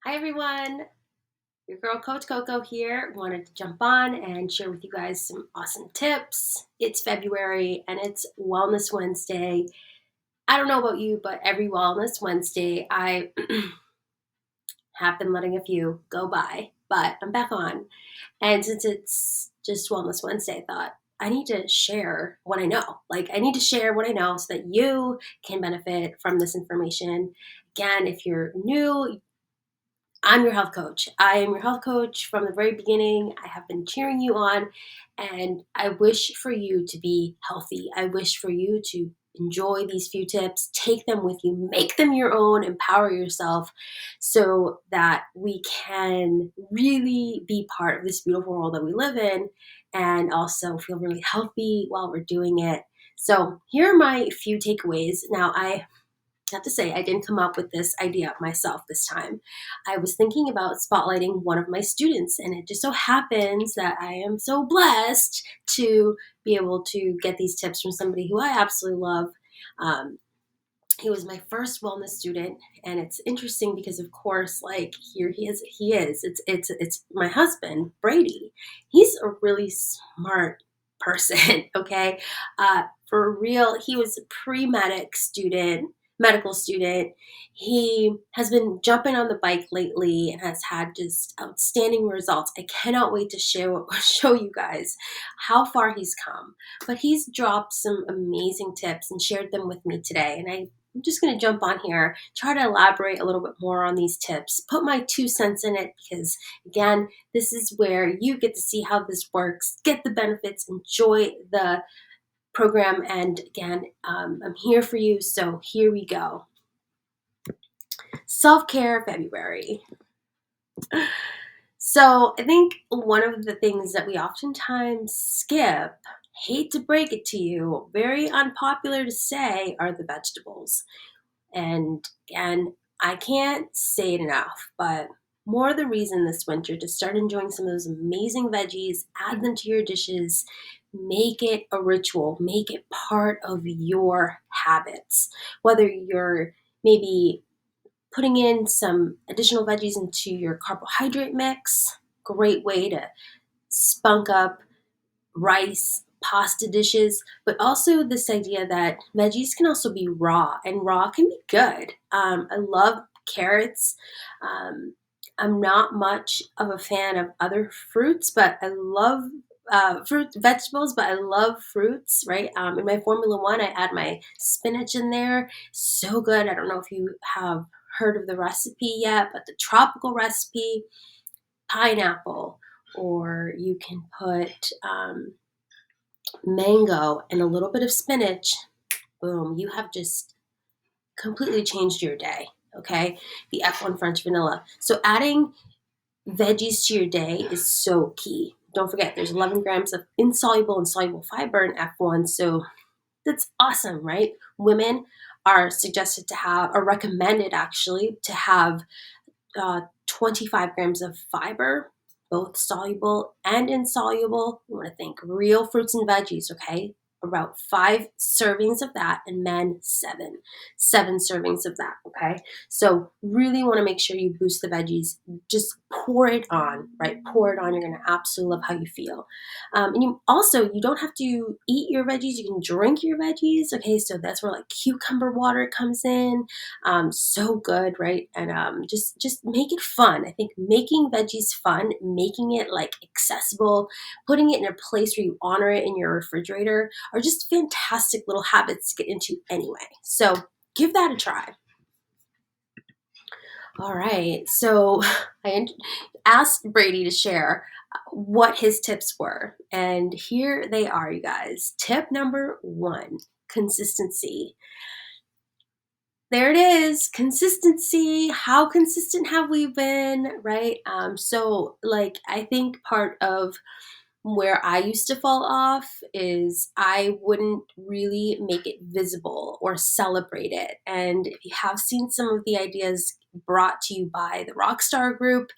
Hi everyone, your girl Coach Coco here. Wanted to jump on and share with you guys some awesome tips. It's February and it's Wellness Wednesday. I don't know about you, but every Wellness Wednesday I have been letting a few go by, but I'm back on. And since it's just Wellness Wednesday, I thought I need to share what I know. I need to share what I know so that you can benefit from this information. Again, if you're new, I'm your health coach. I am your health coach from the very beginning. I have been cheering you on, and I wish for you to be healthy. I wish for you to enjoy these few tips, take them with you, make them your own, empower yourself so that we can really be part of this beautiful world that we live in and also feel really healthy while we're doing it. So, here are my few takeaways. Now, I have to say, I didn't come up with this idea myself this time. I was thinking about spotlighting one of my students, and it just so happens that I am so blessed to be able to get these tips from somebody who I absolutely love. Um, he was my first wellness student, and it's interesting because, of course, here he is. It's my husband, Brady. He's a really smart person. Okay, for real, he was a medical student. He has been jumping on the bike lately and has had just outstanding results. I cannot wait to show you guys how far he's come. But he's dropped some amazing tips and shared them with me today, and I'm just going to jump on here, try to elaborate a little bit more on these tips, put my 2 cents in it because, again, this is where you get to see how this works, get the benefits, enjoy the program. And again, I'm here for you. So here we go. Self care February. So I think one of the things that we oftentimes skip, hate to break it to you, very unpopular to say, are the vegetables. And again, I can't say it enough, but more the reason this winter to start enjoying some of those amazing veggies, add them to your dishes, make it a ritual, make it part of your habits. Whether you're maybe putting in some additional veggies into your carbohydrate mix, great way to spunk up rice, pasta dishes, but also this idea that veggies can also be raw, and raw can be good. I love carrots. Um, I'm not much of a fan of other fruits, but I love vegetables, but I love fruits, right? In my Formula One, I add my spinach in there. So good. I don't know if you have heard of the recipe yet, but the tropical recipe, pineapple, or you can put mango and a little bit of spinach. Boom, you have just completely changed your day. Okay, the F1 French vanilla. So adding veggies to your day is so key. Don't forget, there's 11 grams of insoluble and soluble fiber in F1. So that's awesome, right? Women are suggested to have, or recommended actually, to have 25 grams of fiber, both soluble and insoluble. You want to think real fruits and veggies, okay? About 5 servings of that, and men, seven servings of that, okay? So really want to make sure you boost the veggies. Just pour it on, right? Pour it on. You're going to absolutely love how you feel. And you don't have to eat your veggies. You can drink your veggies, okay? So that's where like cucumber water comes in. So good, right? And just make it fun. I think making veggies fun, making it like accessible, putting it in a place where you honor it in your refrigerator are just fantastic little habits to get into anyway. So give that a try. All right. So asked Brady to share what his tips were. And here they are, you guys. Tip number 1, consistency. There it is, consistency. How consistent have we been, right? I think part of where I used to fall off is I wouldn't really make it visible or celebrate it. And if you have seen some of the ideas brought to you by the Rockstar Group.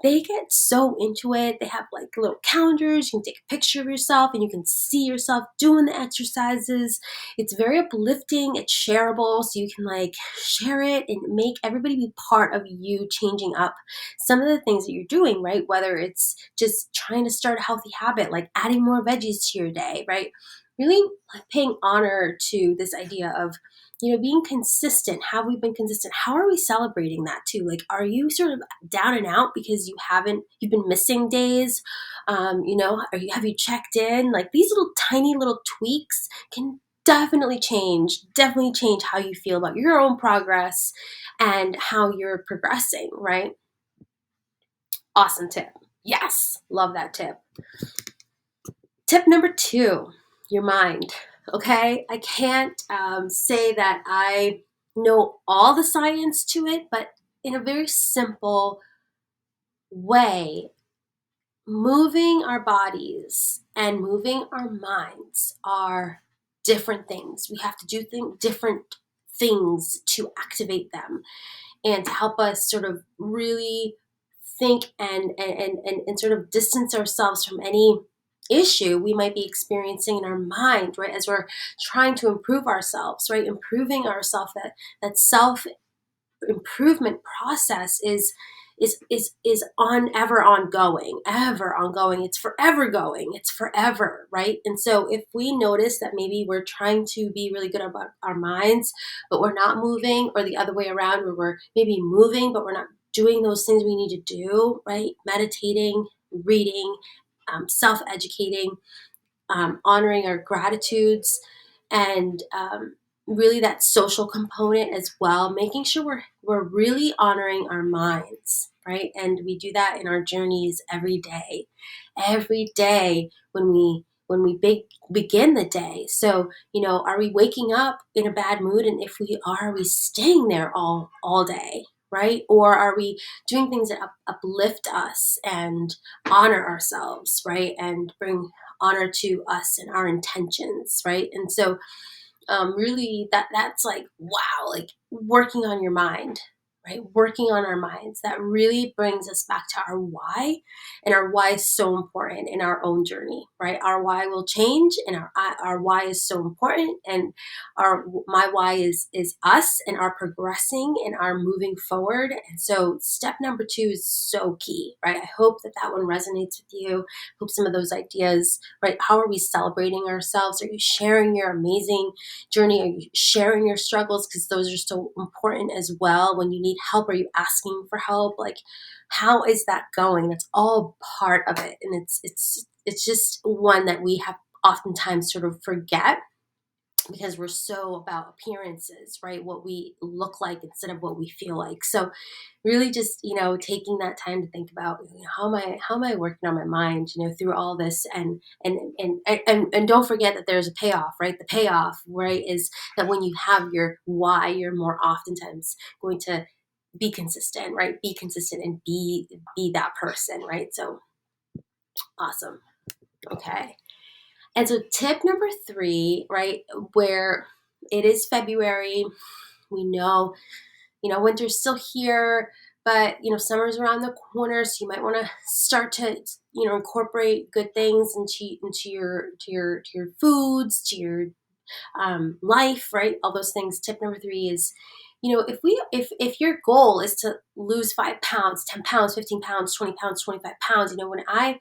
They get so into it. They have like little calendars. You can take a picture of yourself and you can see yourself doing the exercises. It's very uplifting. It's shareable. So you can like share it and make everybody be part of you changing up some of the things that you're doing, right? Whether it's just trying to start a healthy habit, like adding more veggies to your day, right? Really like paying honor to this idea of, being consistent. Have we been consistent? How are we celebrating that too? Like, are you sort of down and out because you've been missing days? Have you checked in? Like these little tiny little tweaks can definitely change how you feel about your own progress and how you're progressing, right? Awesome tip. Yes, love that tip. Tip number 2, your mind. Okay, I can't say that I know all the science to it, but in a very simple way, moving our bodies and moving our minds are different things. We have to do different things to activate them and to help us sort of really think and sort of distance ourselves from any issue we might be experiencing in our mind, right? As we're trying to improve ourselves, right? Improving ourselves, that self improvement process is ever ongoing. It's forever going. It's forever, right? And so if we notice that maybe we're trying to be really good about our minds, but we're not moving, or the other way around, where we're maybe moving, but we're not doing those things we need to do, right? Meditating, reading, self-educating, honoring our gratitudes, and really that social component as well, making sure we're really honoring our minds, right? And we do that in our journeys every day when we begin the day. So, are we waking up in a bad mood? And if we are we staying there all day, right? Or are we doing things that uplift us and honor ourselves, right? And bring honor to us and our intentions, right? And so really that's like, wow, like working on your mind, right? Working on our minds, that really brings us back to our why. And our why is so important in our own journey, right? Our why will change, and our why is so important. And my why is us and our progressing and our moving forward. And so step number 2 is so key, right? I hope that one resonates with you. Hope some of those ideas, right? How are we celebrating ourselves? Are you sharing your amazing journey? Are you sharing your struggles? Because those are so important as well. When you need help, are you asking for help? Like, how is that going? That's all part of it. And it's just one that we have oftentimes sort of forget, because we're so about appearances, right? What we look like instead of what we feel like. So really just, taking that time to think about, how am I working on my mind, through all this, and don't forget that there's a payoff, right? The payoff, right, is that when you have your why, you're more oftentimes going to be consistent, right? Be consistent and be that person, right? So awesome. Okay. And so tip number 3, right, where it is February, we know, winter's still here, but summer's around the corner, so you might want to start to incorporate good things into your foods, to your life, right? All those things. Tip number 3 is, if your goal is to lose 5 pounds, 10 pounds, 15 pounds, 20 pounds, 25 pounds, when I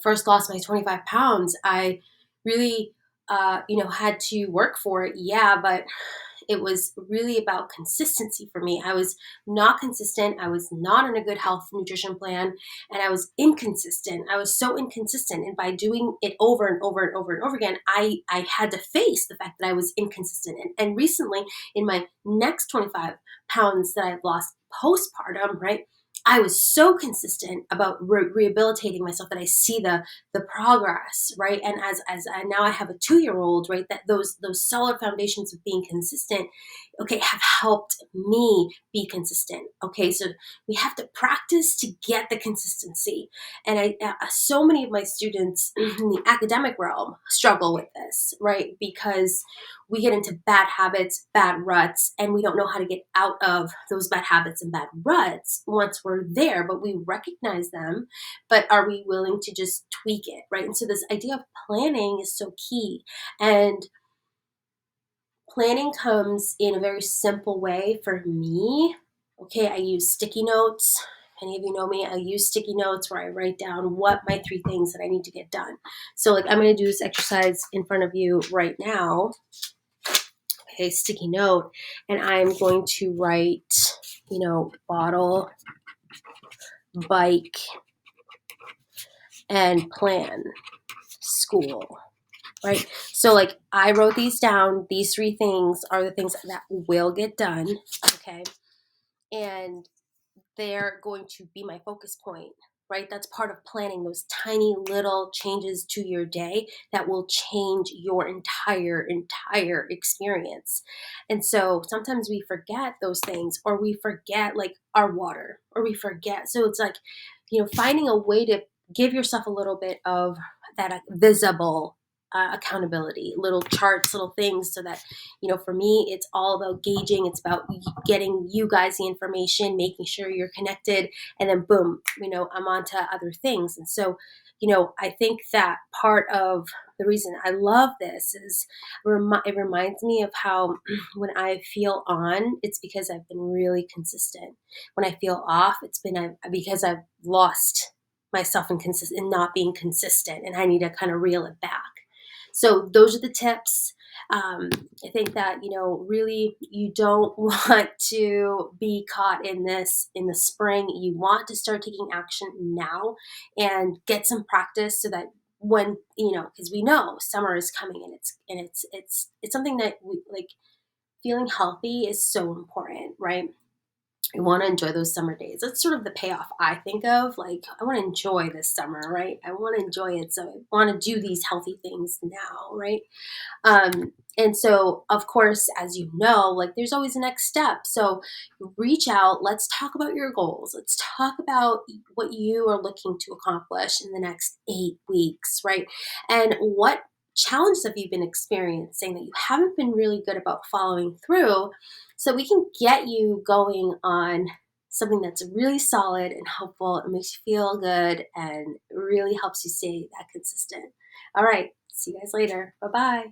first lost my 25 pounds, I really, had to work for it. Yeah, but it was really about consistency for me. I was not consistent. I was not on a good health nutrition plan, and I was inconsistent. I was so inconsistent. And by doing it over and over and over and over again, I had to face the fact that I was inconsistent. And recently, in my next 25 pounds that I've lost postpartum, right, I was so consistent about rehabilitating myself that I see the progress, right? And as I now I have a 2 year old, right? That those solid foundations of being consistent, okay, have helped me be consistent. Okay, so we have to practice to get the consistency, and so many of my students in the academic realm struggle with this, right? Because we get into bad habits, bad ruts, and we don't know how to get out of those bad habits and bad ruts once we're there, but we recognize them. But are we willing to just tweak it, right? And so, this idea of planning is so key. And planning comes in a very simple way for me. Okay, I use sticky notes. Any of you know me, I use sticky notes where I write down what my 3 things that I need to get done. So, like, I'm going to do this exercise in front of you right now, a sticky note, and I'm going to write, bottle, bike, and plan, school, right? So, like, I wrote these down. These 3 things are the things that will get done, okay? And they're going to be my focus point, right? That's part of planning, those tiny little changes to your day that will change your entire experience. And so sometimes we forget those things, or we forget like our water, or we forget. So it's like, finding a way to give yourself a little bit of that visible accountability, little charts, little things, so that, for me, it's all about gauging. It's about getting you guys the information, making sure you're connected, and then boom, I'm on to other things. And so, I think that part of the reason I love this is it reminds me of how when I feel on, it's because I've been really consistent. When I feel off, it's been because I've lost myself in not being consistent, and I need to kind of reel it back. So those are the tips. I think that, really, you don't want to be caught in this in the spring. You want to start taking action now and get some practice, so that when, because we know summer is coming, and it's something that we like. Feeling healthy is so important, right? We want to enjoy those summer days. That's sort of the payoff I think of. Like, I want to enjoy this summer, right? I want to enjoy it. So I want to do these healthy things now, right? And so, of course, as you know, like, there's always a next step. So reach out. Let's talk about your goals. Let's talk about what you are looking to accomplish in the next 8 weeks, right? And what challenges have you been experiencing that you haven't been really good about following through, so we can get you going on something that's really solid and helpful and makes you feel good and really helps you stay that consistent. All right. See you guys later. Bye bye.